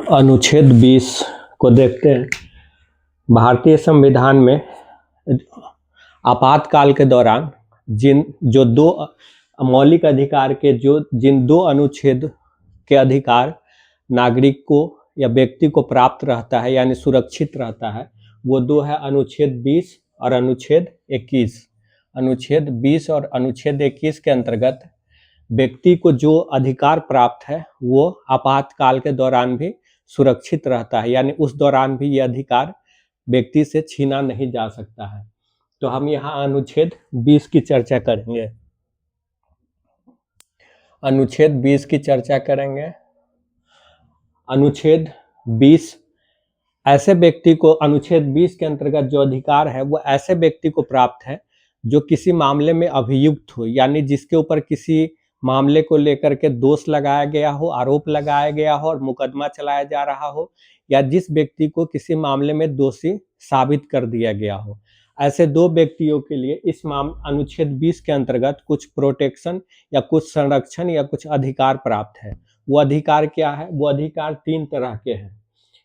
अनुच्छेद 20 को देखते हैं। भारतीय संविधान में आपातकाल के दौरान जो दो मौलिक अधिकार के जिन दो अनुच्छेद के अधिकार नागरिक को या व्यक्ति को प्राप्त रहता है यानी सुरक्षित रहता है, वो दो है अनुच्छेद 20 और अनुच्छेद 21। अनुच्छेद 20 और अनुच्छेद 21 के अंतर्गत व्यक्ति को जो अधिकार प्राप्त है वो आपातकाल के दौरान भी सुरक्षित रहता है, यानी उस दौरान भी यह अधिकार व्यक्ति से छीना नहीं जा सकता है। तो हम यहाँ अनुच्छेद 20 की चर्चा करेंगे। अनुच्छेद 20 की चर्चा करेंगे। अनुच्छेद 20 ऐसे व्यक्ति को, अनुच्छेद 20 के अंतर्गत जो अधिकार है वो ऐसे व्यक्ति को प्राप्त है जो किसी मामले में अभियुक्त हो, यानी जिसके ऊपर किसी मामले को लेकर के दोष लगाया गया हो, आरोप लगाया गया हो और मुकदमा चलाया जा रहा हो, या जिस व्यक्ति को किसी मामले में दोषी साबित कर दिया गया हो। ऐसे दो व्यक्तियों के लिए इस अनुच्छेद 20 के अंतर्गत कुछ प्रोटेक्शन या कुछ संरक्षण या कुछ अधिकार प्राप्त है। वो अधिकार क्या है? वो अधिकार तीन तरह के हैं।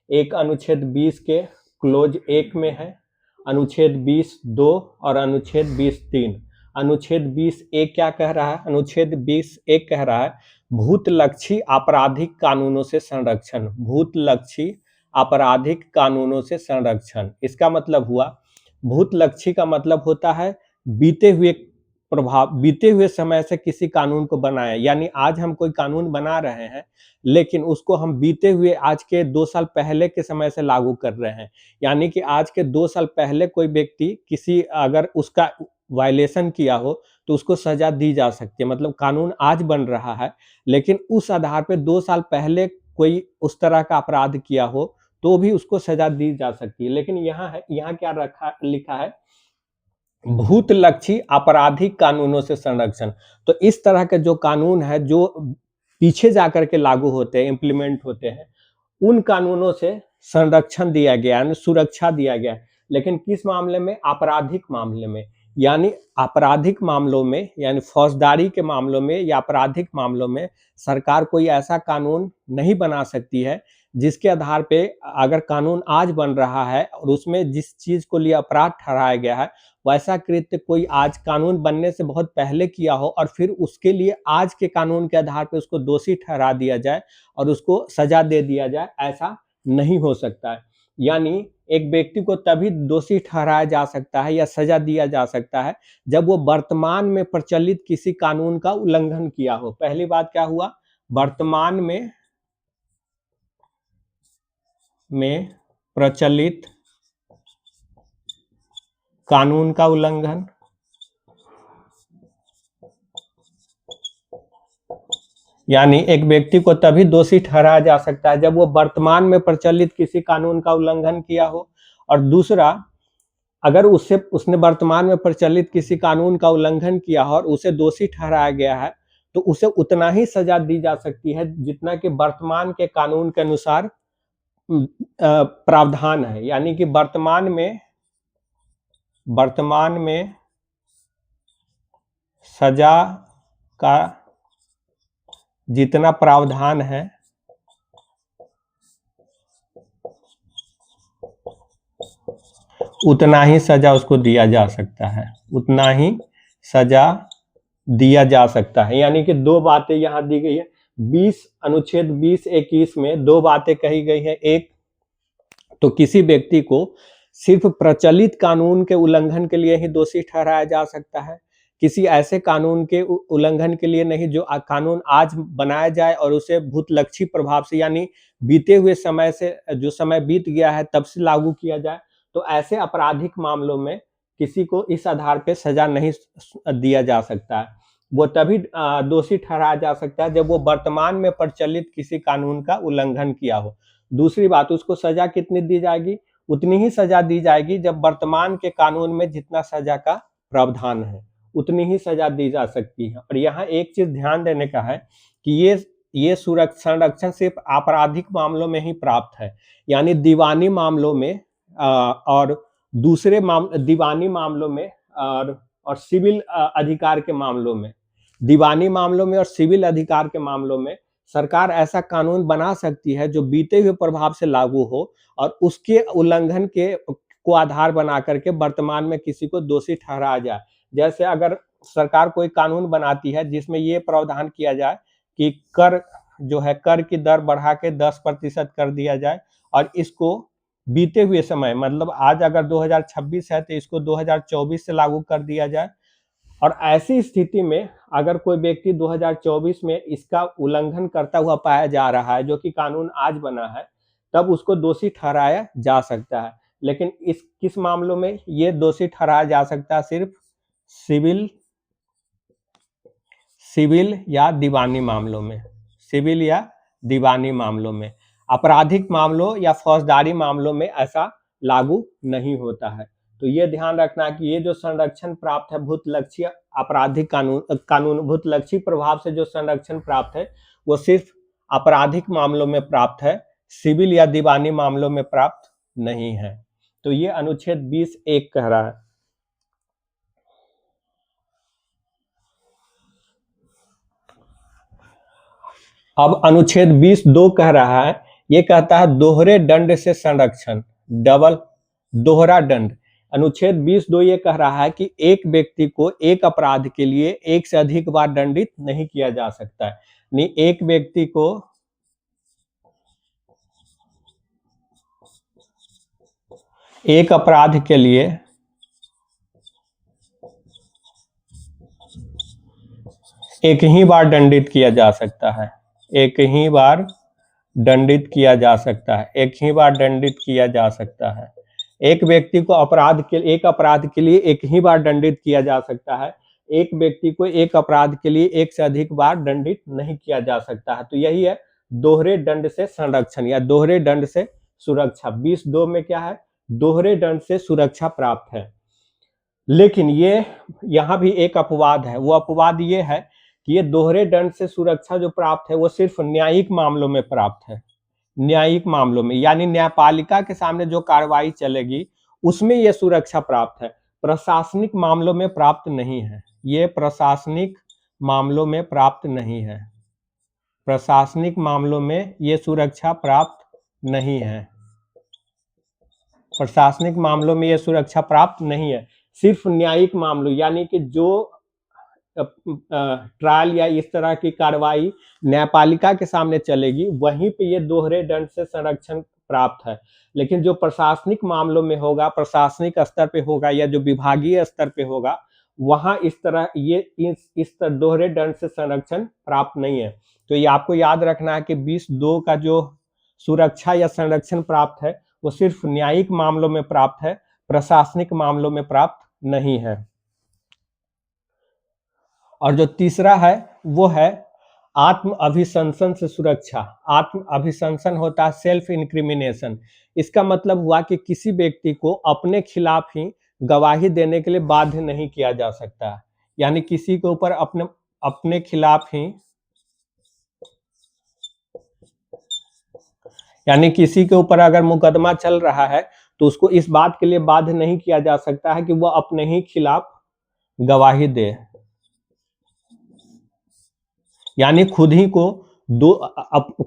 एक अनुच्छेद 20 के क्लोज 1 में है, अनुच्छेद 20(2) और अनुच्छेद 20(3). अनुच्छेद 20(1) क्या कह रहा है? अनुच्छेद 20(1) कह रहा है भूतलक्षी आपराधिक कानूनों से संरक्षण। भूतलक्षी आपराधिक कानूनों से संरक्षण, इसका मतलब हुआ, भूतलक्षी का मतलब होता है बीते हुए समय से किसी कानून को बनाया, यानी आज हम कोई कानून बना रहे हैं लेकिन उसको हम बीते हुए आज के 2 साल पहले के समय से लागू कर रहे हैं। यानी कि आज के 2 साल पहले कोई व्यक्ति किसी अगर उसका वायलेशन किया हो तो उसको सजा दी जा सकती है। मतलब कानून आज बन रहा है लेकिन उस आधार पे 2 साल पहले कोई उस तरह का अपराध किया हो तो भी उसको सजा दी जा सकती है। लेकिन यहाँ क्या लिखा है? भूतलक्षी आपराधिक कानूनों से संरक्षण। तो इस तरह के जो कानून है जो पीछे जाकर के लागू होते हैं, इम्प्लीमेंट होते हैं, उन कानूनों से संरक्षण दिया गया है, सुरक्षा दिया गया है। लेकिन किस मामले में? आपराधिक मामले में। यानी आपराधिक मामलों में, यानी फौजदारी के मामलों में या आपराधिक मामलों में सरकार कोई ऐसा कानून नहीं बना सकती है जिसके आधार पे अगर कानून आज बन रहा है और उसमें जिस चीज को लिए अपराध ठहराया गया है वैसा कृत्य कोई आज कानून बनने से बहुत पहले किया हो और फिर उसके लिए आज के कानून के आधार पे उसको दोषी ठहरा दिया जाए और उसको सजा दे दिया जाए, ऐसा नहीं हो सकता है। यानी एक व्यक्ति को तभी दोषी ठहराया जा सकता है या सजा दिया जा सकता है जब वो वर्तमान में प्रचलित किसी कानून का उल्लंघन किया हो। पहली बात क्या हुआ? वर्तमान में प्रचलित कानून का उल्लंघन। यानी एक व्यक्ति को तभी दोषी ठहराया जा सकता है जब वो वर्तमान में प्रचलित किसी कानून का उल्लंघन किया हो, और दूसरा, अगर उसने वर्तमान में प्रचलित किसी कानून का उल्लंघन किया हो और उसे दोषी ठहराया गया है तो उसे उतना ही सजा दी जा सकती है जितना कि वर्तमान के कानून के अनुसार प्रावधान है। यानी कि वर्तमान में सजा का जितना प्रावधान है उतना ही सजा उसको दिया जा सकता है, उतना ही सजा दिया जा सकता है। यानी कि दो बातें यहाँ दी गई है। अनुच्छेद 20(21) में दो बातें कही गई है। एक तो किसी व्यक्ति को सिर्फ प्रचलित कानून के उल्लंघन के लिए ही दोषी ठहराया जा सकता है, किसी ऐसे कानून के उल्लंघन के लिए नहीं जो कानून आज बनाया जाए और उसे भूतलक्षी प्रभाव से, यानी बीते हुए समय से, जो समय बीत गया है तब से लागू किया जाए। तो ऐसे आपराधिक मामलों में किसी को इस आधार पे सजा नहीं दिया जा सकता है। वो तभी दोषी ठहराया जा सकता है जब वो वर्तमान में प्रचलित किसी कानून का उल्लंघन किया हो। दूसरी बात, उसको सजा कितनी दी जाएगी? उतनी ही सजा दी जाएगी जब वर्तमान के कानून में जितना सजा का प्रावधान है उतनी ही सजा दी जा सकती है। और यहाँ एक चीज ध्यान देने का है कि ये संरक्षण सिर्फ आपराधिक मामलों में ही प्राप्त है, यानी दीवानी मामलों में और दूसरे दीवानी मामलों में और सिविल अधिकार के मामलों में, दीवानी मामलों में और सिविल अधिकार के मामलों में सरकार ऐसा कानून बना सकती है जो बीते हुए प्रभाव से लागू हो और उसके उल्लंघन के को आधार बना करके वर्तमान में किसी को दोषी ठहराया जाए। जैसे अगर सरकार कोई कानून बनाती है जिसमें ये प्रावधान किया जाए कि कर जो है कर की दर बढ़ा के 10% कर दिया जाए और इसको बीते हुए समय मतलब आज अगर 2026 है तो इसको 2024 से लागू कर दिया जाए और ऐसी स्थिति में अगर कोई व्यक्ति 2024 में इसका उल्लंघन करता हुआ पाया जा रहा है जो कि कानून आज बना है, तब उसको दोषी ठहराया जा सकता है। लेकिन इस किस मामलों में ये दोषी ठहराया जा सकता है? सिर्फ सिविल सिविल या दीवानी मामलों में, सिविल या दीवानी मामलों में। आपराधिक मामलों या फौजदारी मामलों में ऐसा लागू नहीं होता है। तो ये ध्यान रखना कि ये जो संरक्षण प्राप्त है भूतलक्षीय आपराधिक कानून भूतलक्षी प्रभाव से जो संरक्षण प्राप्त है वो सिर्फ आपराधिक मामलों में प्राप्त है, सिविल या दीवानी मामलों में प्राप्त नहीं है। तो ये अनुच्छेद 20(1) कह रहा है। अब अनुच्छेद 20(2) कह रहा है, ये कहता है दोहरे दंड से संरक्षण, डबल दोहरा दंड। अनुच्छेद 20(2) ये कह रहा है कि एक व्यक्ति को एक अपराध के लिए एक से अधिक बार दंडित नहीं किया जा सकता है। नहीं, एक व्यक्ति को एक अपराध के लिए एक ही बार दंडित किया जा सकता है, एक ही बार दंडित किया जा सकता है, एक ही बार दंडित किया जा सकता है। एक व्यक्ति को एक अपराध के लिए एक ही बार दंडित किया जा सकता है, एक व्यक्ति को एक अपराध के लिए एक से अधिक बार दंडित नहीं किया जा सकता है। तो यही है दोहरे दंड से संरक्षण या दोहरे दंड से सुरक्षा। 20(2) में क्या है? दोहरे दंड से सुरक्षा प्राप्त है। लेकिन ये यहाँ भी एक अपवाद है, वो अपवाद ये है कि ये दोहरे दंड से सुरक्षा जो प्राप्त है वो सिर्फ न्यायिक मामलों में प्राप्त है, न्यायिक मामलों में, यानी न्यायपालिका के सामने जो कार्रवाई चलेगी उसमें ये सुरक्षा प्राप्त है, प्रशासनिक मामलों में प्राप्त नहीं है। ये प्रशासनिक मामलों में प्राप्त नहीं है, प्रशासनिक मामलों में ये सुरक्षा प्राप्त नहीं है, प्रशासनिक मामलों में ये सुरक्षा प्राप्त नहीं है। सिर्फ न्यायिक मामलों यानी कि जो ट्रायल या इस तरह की कार्रवाई न्यायपालिका के सामने चलेगी वहीं पे ये दोहरे दंड से संरक्षण प्राप्त है। लेकिन जो प्रशासनिक मामलों में होगा, प्रशासनिक स्तर पे होगा या जो विभागीय स्तर पे होगा, वहां इस तरह ये इस दोहरे दंड से संरक्षण प्राप्त नहीं है। तो ये आपको याद रखना है कि 20(2) का जो सुरक्षा या संरक्षण प्राप्त है वो सिर्फ न्यायिक मामलों में प्राप्त है, प्रशासनिक मामलों में प्राप्त नहीं है। और जो तीसरा है वो है आत्म अभिशंसन से सुरक्षा। आत्म अभिशंसन होता है सेल्फ इंक्रिमिनेशन। इसका मतलब हुआ कि किसी व्यक्ति को अपने खिलाफ ही गवाही देने के लिए बाध्य नहीं किया जा सकता, यानी किसी के ऊपर अपने अपने खिलाफ ही, यानी किसी के ऊपर अगर मुकदमा चल रहा है तो उसको इस बात के लिए बाध्य नहीं किया जा सकता है कि वह अपने ही खिलाफ गवाही दे, यानी खुद ही को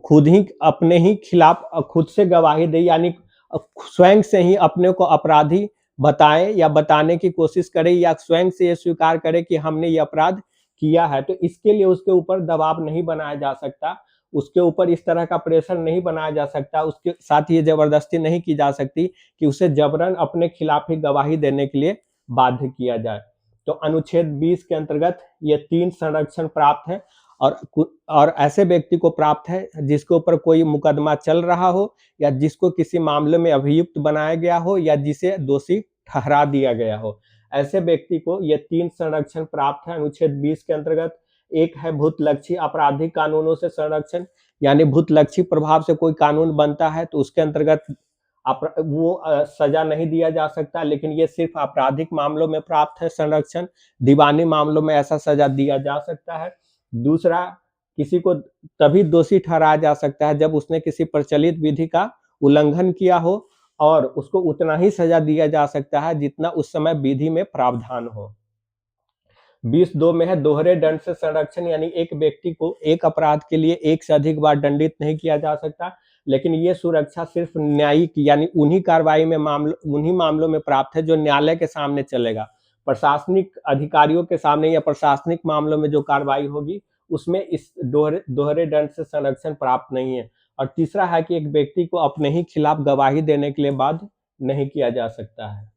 खुद ही अपने ही खिलाफ खुद से गवाही दे, यानी स्वयं से ही अपने को अपराधी बताए या बताने की कोशिश करे या स्वयं से ये स्वीकार करे कि हमने ये अपराध किया है। तो इसके लिए उसके ऊपर दबाव नहीं बनाया जा सकता, उसके ऊपर इस तरह का प्रेशर नहीं बनाया जा सकता, उसके साथ ये जबरदस्ती नहीं की जा सकती कि उसे जबरन अपने खिलाफ ही गवाही देने के लिए बाध्य किया जाए। तो अनुच्छेद 20 के अंतर्गत ये 3 संरक्षण प्राप्त है और ऐसे व्यक्ति को प्राप्त है जिसके ऊपर कोई मुकदमा चल रहा हो या जिसको किसी मामले में अभियुक्त बनाया गया हो या जिसे दोषी ठहरा दिया गया हो। ऐसे व्यक्ति को ये 3 संरक्षण प्राप्त है अनुच्छेद 20 के अंतर्गत। एक है भूतलक्षी आपराधिक कानूनों से संरक्षण, यानी भूतलक्षी प्रभाव से कोई कानून बनता है तो उसके अंतर्गत वो सजा नहीं दिया जा सकता, लेकिन ये सिर्फ आपराधिक मामलों में प्राप्त है संरक्षण, दीवानी मामलों में ऐसा सजा दिया जा सकता है। दूसरा, किसी को तभी दोषी ठहराया जा सकता है जब उसने किसी प्रचलित विधि का उल्लंघन किया हो और उसको उतना ही सजा दिया जा सकता है जितना उस समय विधि में प्रावधान हो। 20(2) में है दोहरे दंड से संरक्षण, यानी एक व्यक्ति को एक अपराध के लिए एक से अधिक बार दंडित नहीं किया जा सकता, लेकिन ये सुरक्षा सिर्फ न्यायिक यानी उन्हीं कार्रवाई में उन्हीं मामलों में प्राप्त है जो न्यायालय के सामने चलेगा। प्रशासनिक अधिकारियों के सामने या प्रशासनिक मामलों में जो कार्रवाई होगी उसमें इस दोहरे दंड से संरक्षण प्राप्त नहीं है। और तीसरा है कि एक व्यक्ति को अपने ही खिलाफ गवाही देने के लिए बाध्य नहीं किया जा सकता है।